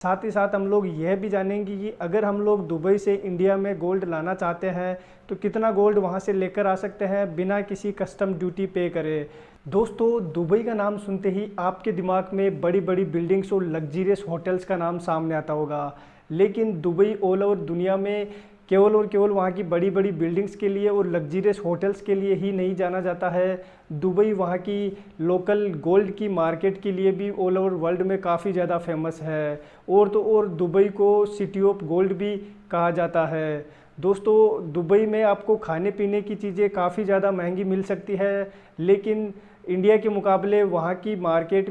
साथ ही साथ हम लोग यह भी जानेंगे कि अगर हम लोग दुबई से इंडिया में गोल्ड लाना चाहते हैं तो कितना गोल्ड वहां से लेकर आ सकते हैं बिना किसी कस्टम ड्यूटी पे करे। दोस्तों, दुबई का नाम सुनते ही आपके दिमाग में बड़ी बड़ी बिल्डिंग्स और लग्जीरियस होटल्स का नाम सामने आता होगा, लेकिन दुबई ऑल ओवर दुनिया में केवल और केवल वहाँ की बड़ी बड़ी बिल्डिंग्स के लिए और लग्जीरियस होटल्स के लिए ही नहीं जाना जाता है। दुबई वहाँ की लोकल गोल्ड की मार्केट के लिए भी ऑल ओवर वर्ल्ड में काफ़ी ज़्यादा फेमस है। और तो और दुबई को सिटी ऑफ गोल्ड भी कहा जाता है। दोस्तों, दुबई में आपको खाने पीने की चीज़ें काफ़ी ज़्यादा महंगी मिल सकती है, लेकिन इंडिया के मुकाबले वहाँ की मार्केट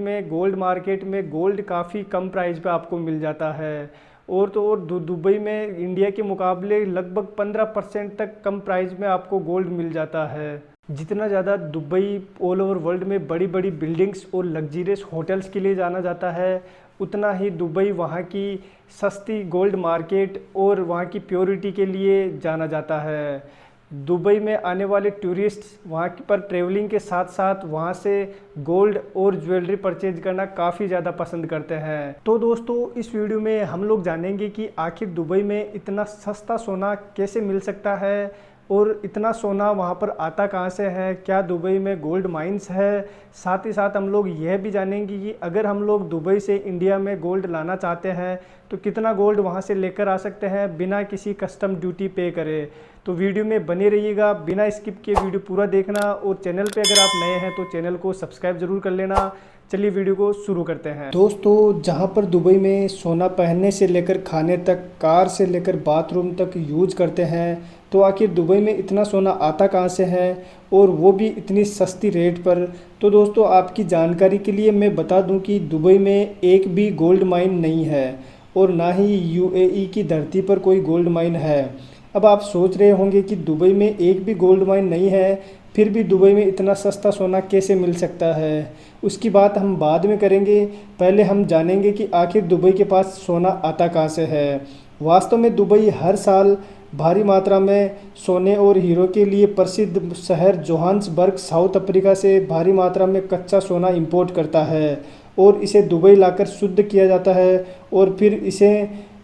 में गोल्ड काफ़ी कम प्राइस पे आपको मिल जाता है। और तो और दुबई में इंडिया के मुकाबले लगभग 15% तक कम प्राइस में आपको गोल्ड मिल जाता है। जितना ज़्यादा दुबई ऑल ओवर वर्ल्ड में बड़ी बड़ी बिल्डिंग्स और लग्जीरियस होटल्स के लिए जाना जाता है, उतना ही दुबई वहाँ की सस्ती गोल्ड मार्केट और वहाँ की प्योरिटी के लिए जाना जाता है। दुबई में आने वाले टूरिस्ट वहाँ पर ट्रेवलिंग के साथ साथ वहाँ से गोल्ड और ज्वेलरी परचेज करना काफ़ी ज़्यादा पसंद करते हैं। तो दोस्तों, इस वीडियो में हम लोग जानेंगे कि आखिर दुबई में इतना सस्ता सोना कैसे मिल सकता है और इतना सोना वहाँ पर आता कहाँ से है, क्या दुबई में गोल्ड माइंस है। साथ ही साथ हम लोग यह भी जानेंगे कि अगर हम लोग दुबई से इंडिया में गोल्ड लाना चाहते हैं तो कितना गोल्ड वहाँ से लेकर आ सकते हैं बिना किसी कस्टम ड्यूटी पे करे। तो वीडियो में बने रहिएगा, बिना स्किप किए वीडियो पूरा देखना, और चैनल पे अगर आप नए हैं तो चैनल को सब्सक्राइब ज़रूर कर लेना। चलिए वीडियो को शुरू करते हैं। दोस्तों, जहाँ पर दुबई में सोना पहनने से लेकर खाने तक, कार से लेकर बाथरूम तक यूज करते हैं, तो आखिर दुबई में इतना सोना आता कहाँ से है और वो भी इतनी सस्ती रेट पर। तो दोस्तों, आपकी जानकारी के लिए मैं बता दूं कि दुबई में एक भी गोल्ड माइन नहीं है और ना ही यूएई की धरती पर कोई गोल्ड माइन है। अब आप सोच रहे होंगे कि दुबई में एक भी गोल्ड माइन नहीं है, फिर भी दुबई में इतना सस्ता सोना कैसे मिल सकता है, उसकी बात हम बाद में करेंगे। पहले हम जानेंगे कि आखिर दुबई के पास सोना आता कहाँ से है। वास्तव में दुबई हर साल भारी मात्रा में सोने और हीरो के लिए प्रसिद्ध शहर जोहान्सबर्ग साउथ अफ्रीका से भारी मात्रा में कच्चा सोना इंपोर्ट करता है और इसे दुबई लाकर शुद्ध किया जाता है और फिर इसे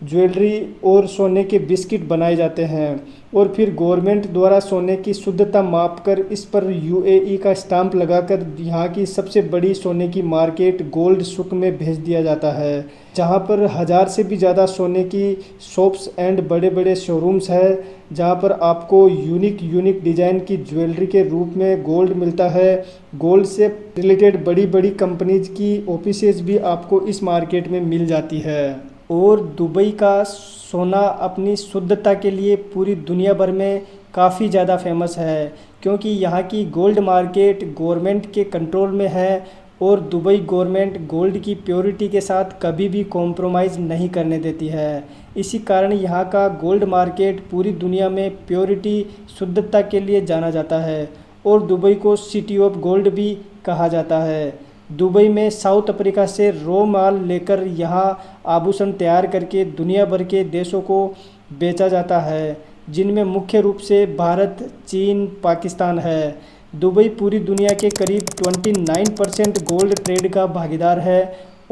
ज्वेलरी और सोने के बिस्किट बनाए जाते हैं और फिर गवर्नमेंट द्वारा सोने की शुद्धता मापकर इस पर यूएई का स्टाम्प लगाकर यहाँ की सबसे बड़ी सोने की मार्केट गोल्ड सुक में भेज दिया जाता है, जहाँ पर 1000 से भी ज़्यादा सोने की शॉप्स एंड बड़े बड़े शोरूम्स है, जहाँ पर आपको यूनिक डिज़ाइन की ज्वेलरी के रूप में गोल्ड मिलता है। गोल्ड से रिलेटेड बड़ी बड़ी कंपनीज की ऑफिसेज भी आपको इस मार्केट में मिल जाती है। और दुबई का सोना अपनी शुद्धता के लिए पूरी दुनिया भर में काफ़ी ज़्यादा फेमस है, क्योंकि यहाँ की गोल्ड मार्केट गवर्नमेंट के कंट्रोल में है और दुबई गवर्नमेंट गोल्ड की प्योरिटी के साथ कभी भी कॉम्प्रोमाइज़ नहीं करने देती है। इसी कारण यहाँ का गोल्ड मार्केट पूरी दुनिया में प्योरिटी, शुद्धता के लिए जाना जाता है और दुबई को सिटी ऑफ गोल्ड भी कहा जाता है। दुबई में साउथ अफ्रीका से रॉ माल लेकर यहाँ आभूषण तैयार करके दुनिया भर के देशों को बेचा जाता है, जिनमें मुख्य रूप से भारत, चीन, पाकिस्तान है। दुबई पूरी दुनिया के करीब 29% गोल्ड ट्रेड का भागीदार है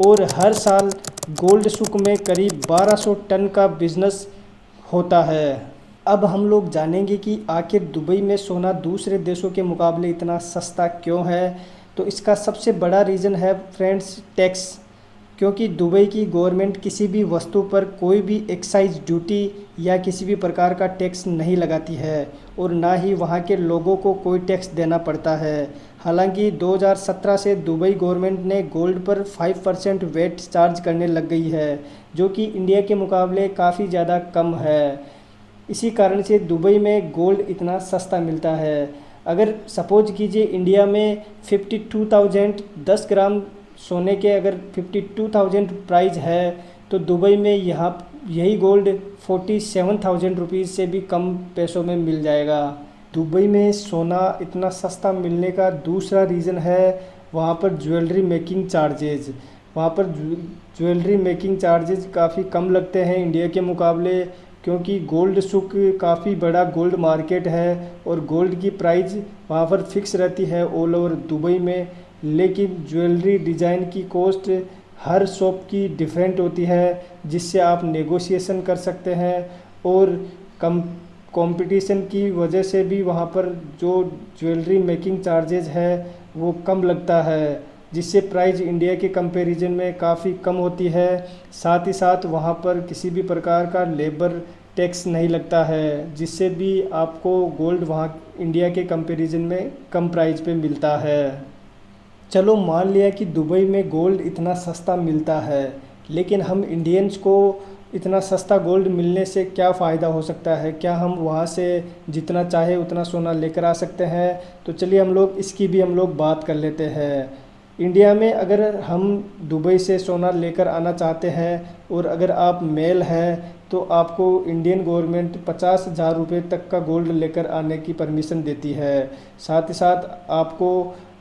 और हर साल गोल्ड सुक में करीब 1200 टन का बिजनेस होता है। अब हम लोग जानेंगे कि आखिर दुबई में सोना दूसरे देशों के मुकाबले इतना सस्ता क्यों है। तो इसका सबसे बड़ा रीज़न है फ्रेंड्स, टैक्स, क्योंकि दुबई की गवर्नमेंट किसी भी वस्तु पर कोई भी एक्साइज ड्यूटी या किसी भी प्रकार का टैक्स नहीं लगाती है और ना ही वहाँ के लोगों को कोई टैक्स देना पड़ता है। हालांकि 2017 से दुबई गवर्नमेंट ने गोल्ड पर 5% वेट चार्ज करने लग गई है, जो कि इंडिया के मुकाबले काफ़ी ज़्यादा कम है। इसी कारण से दुबई में गोल्ड इतना सस्ता मिलता है। अगर सपोज कीजिए इंडिया में 52,000 10 ग्राम सोने के अगर 52,000 प्राइस है, तो दुबई में यहाँ यही गोल्ड 47,000 रुपीज़ से भी कम पैसों में मिल जाएगा। दुबई में सोना इतना सस्ता मिलने का दूसरा रीज़न है वहाँ पर ज्वेलरी मेकिंग चार्जेज। वहाँ पर ज्वेलरी मेकिंग चार्जेज काफ़ी कम लगते हैं इंडिया के मुकाबले, क्योंकि गोल्ड सुक काफ़ी बड़ा गोल्ड मार्केट है और गोल्ड की प्राइस वहाँ पर फिक्स रहती है ऑल ओवर दुबई में। लेकिन ज्वेलरी डिज़ाइन की कॉस्ट हर शॉप की डिफरेंट होती है, जिससे आप नेगोशिएशन कर सकते हैं और कंपटीशन की वजह से भी वहाँ पर जो ज्वेलरी मेकिंग चार्जेज है वो कम लगता है, जिससे प्राइस इंडिया के कंपैरिजन में काफ़ी कम होती है। साथ ही साथ वहाँ पर किसी भी प्रकार का लेबर टैक्स नहीं लगता है, जिससे भी आपको गोल्ड वहाँ इंडिया के कंपैरिजन में कम प्राइस पे मिलता है। चलो मान लिया कि दुबई में गोल्ड इतना सस्ता मिलता है, लेकिन हम इंडियंस को इतना सस्ता गोल्ड मिलने से क्या फ़ायदा हो सकता है? क्या हम वहाँ से जितना चाहे उतना सोना लेकर आ सकते हैं? तो चलिए इसकी भी हम लोग बात कर लेते हैं। इंडिया में अगर हम दुबई से सोना लेकर आना चाहते हैं और अगर आप मेल हैं तो आपको इंडियन गवर्नमेंट 50,000 रुपये तक का गोल्ड लेकर आने की परमिशन देती है। साथ ही साथ आपको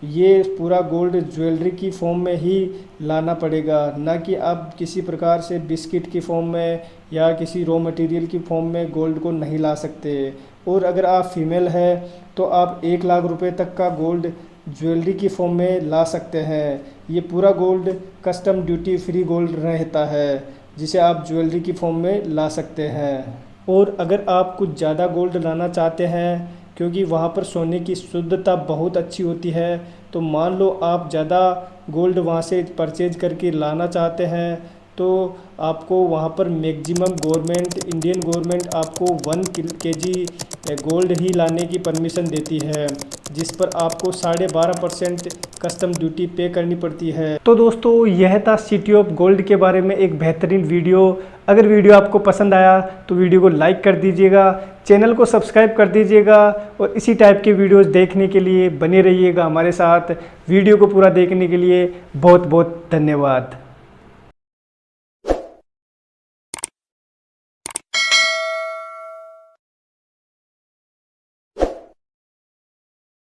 ये पूरा गोल्ड ज्वेलरी की फॉर्म में ही लाना पड़ेगा, ना कि आप किसी प्रकार से बिस्किट की फॉर्म में या किसी रॉ मटेरियल की फॉर्म में गोल्ड को नहीं ला सकते। और अगर आप फीमेल हैं तो आप 1 लाख रुपए तक का गोल्ड ज्वेलरी की फॉर्म में ला सकते हैं। ये पूरा gold custom duty free gold रहता है, जिसे आप ज्वेलरी की फॉर्म में ला सकते हैं। और अगर आप कुछ ज़्यादा गोल्ड लाना चाहते हैं, क्योंकि वहाँ पर सोने की शुद्धता बहुत अच्छी होती है, तो मान लो आप ज़्यादा गोल्ड वहाँ से परचेज करके लाना चाहते हैं, तो आपको वहाँ पर मैक्सिमम इंडियन गवर्नमेंट आपको 1 kg गोल्ड ही लाने की परमिशन देती है, जिस पर आपको 12.5% कस्टम ड्यूटी पे करनी पड़ती है। तो दोस्तों यह था सिटी ऑफ गोल्ड के बारे में एक बेहतरीन वीडियो। अगर वीडियो आपको पसंद आया तो वीडियो को लाइक कर दीजिएगा, चैनल को सब्सक्राइब कर दीजिएगा और इसी टाइप के वीडियोस देखने के लिए बने रहिएगा हमारे साथ। वीडियो को पूरा देखने के लिए बहुत बहुत धन्यवाद।